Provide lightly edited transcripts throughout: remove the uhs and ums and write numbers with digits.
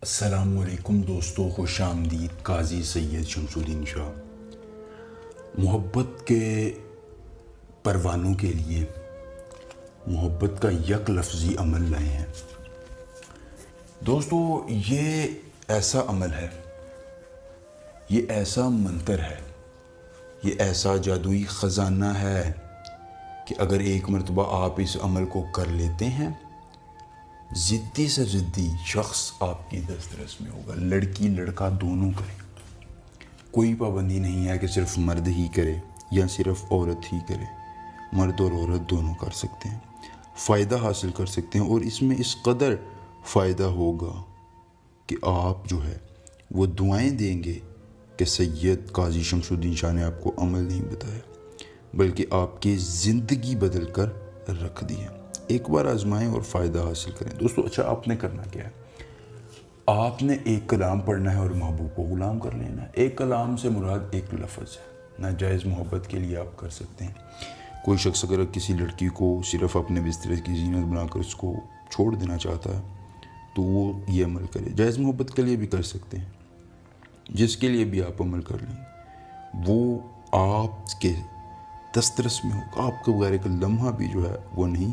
السلام علیکم دوستو، خوش آمدید۔ قاضی سید شمس الدین شاہ محبت کے پروانوں کے لیے محبت کا یک لفظی عمل لائے ہیں۔ دوستو، یہ ایسا عمل ہے، یہ ایسا منتر ہے، یہ ایسا جادوئی خزانہ ہے کہ اگر ایک مرتبہ آپ اس عمل کو کر لیتے ہیں، ضدی سے ضدی شخص آپ کی دسترس میں ہوگا۔ لڑکی لڑکا دونوں کریں، کوئی پابندی نہیں ہے کہ صرف مرد ہی کرے یا صرف عورت ہی کرے۔ مرد اور عورت دونوں کر سکتے ہیں، فائدہ حاصل کر سکتے ہیں، اور اس میں اس قدر فائدہ ہوگا کہ آپ جو ہے وہ دعائیں دیں گے کہ سید قاضی شمس الدین شاہ نے آپ کو عمل نہیں بتایا بلکہ آپ کی زندگی بدل کر رکھ دی ہے۔ ایک بار آزمائیں اور فائدہ حاصل کریں۔ دوستو، اچھا آپ نے کرنا کیا ہے؟ آپ نے ایک کلام پڑھنا ہے اور محبوب کو غلام کر لینا ہے۔ ایک کلام سے مراد ایک لفظ ہے۔ ناجائز محبت کے لیے آپ کر سکتے ہیں۔ کوئی شخص اگر کسی لڑکی کو صرف اپنے بستر کی زینت بنا کر اس کو چھوڑ دینا چاہتا ہے تو وہ یہ عمل کرے۔ جائز محبت کے لیے بھی کر سکتے ہیں، جس کے لیے بھی آپ عمل کر لیں وہ آپ کے دسترس میں ہوگا، آپ کے بغیر ایک لمحہ بھی جو ہے وہ نہیں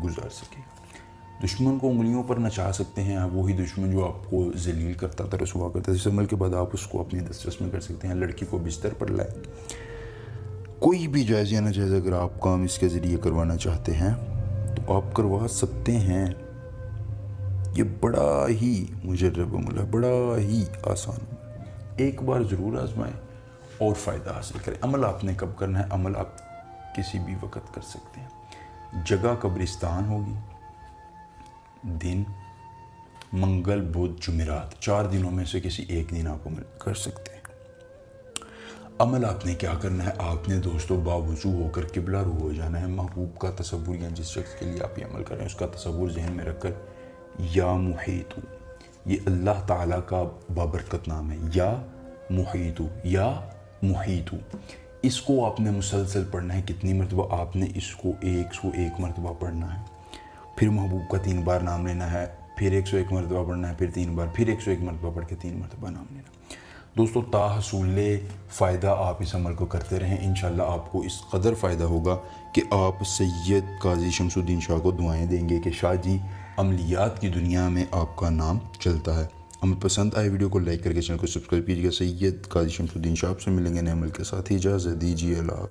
گزار سکے گا۔ دشمن کو انگلیوں پر نچا سکتے ہیں، وہی دشمن جو آپ کو ذلیل کرتا تھا، رسوا کرتا تھا، اس عمل کے بعد آپ اس کو اپنی دسترس میں کر سکتے ہیں۔ لڑکی کو بستر پر لائیں۔ کوئی بھی جائز یا ناجائز اگر آپ کام اس کے ذریعے کروانا چاہتے ہیں تو آپ کروا سکتے ہیں۔ یہ بڑا ہی مجرب عمل ہے، بڑا ہی آسان عمل ہے۔ ایک بار ضرور آزمائیں اور فائدہ حاصل کریں۔ عمل آپ نے کب کرنا ہے؟ عمل آپ کسی بھی وقت کر سکتے ہیں۔ جگہ قبرستان ہوگی، دن منگل بدھ جمعرات، 4 دنوں میں سے کسی ایک دن آپ عمل کر سکتے ہیں۔ عمل آپ نے کیا کرنا ہے؟ آپ نے دوستو باوضو ہو کر قبلہ رو ہو جانا ہے۔ محبوب کا تصور، یا جس شخص کے لیے آپ یہ عمل کر رہے ہیں اس کا تصور ذہن میں رکھ کر یا محیط، یہ اللہ تعالیٰ کا بابرکت نام ہے، یا محیط، یا محیط، اس کو آپ نے مسلسل پڑھنا ہے۔ کتنی مرتبہ؟ آپ نے اس کو 101 مرتبہ پڑھنا ہے۔ پھر محبوب کا 3 بار نام لینا ہے، پھر 101 مرتبہ پڑھنا ہے، پھر 3 بار، پھر 101 مرتبہ پڑھ کے 3 مرتبہ نام لینا۔ دوستو، تا حصول فائدہ آپ اس عمل کو کرتے رہیں، انشاءاللہ آپ کو اس قدر فائدہ ہوگا کہ آپ سید قاضی شمس الدین شاہ کو دعائیں دیں گے کہ شاہ جی عملیات کی دنیا میں آپ کا نام چلتا ہے۔ ہمیں پسند آئے ویڈیو کو لائک کر کے چینل کو سبسکرائب کیجیے گا۔ سید قاضی شمس الدین شاہ سے ملیں گے نئے عمل کے ساتھ ہی۔ اجازت دیجیے، اللہ۔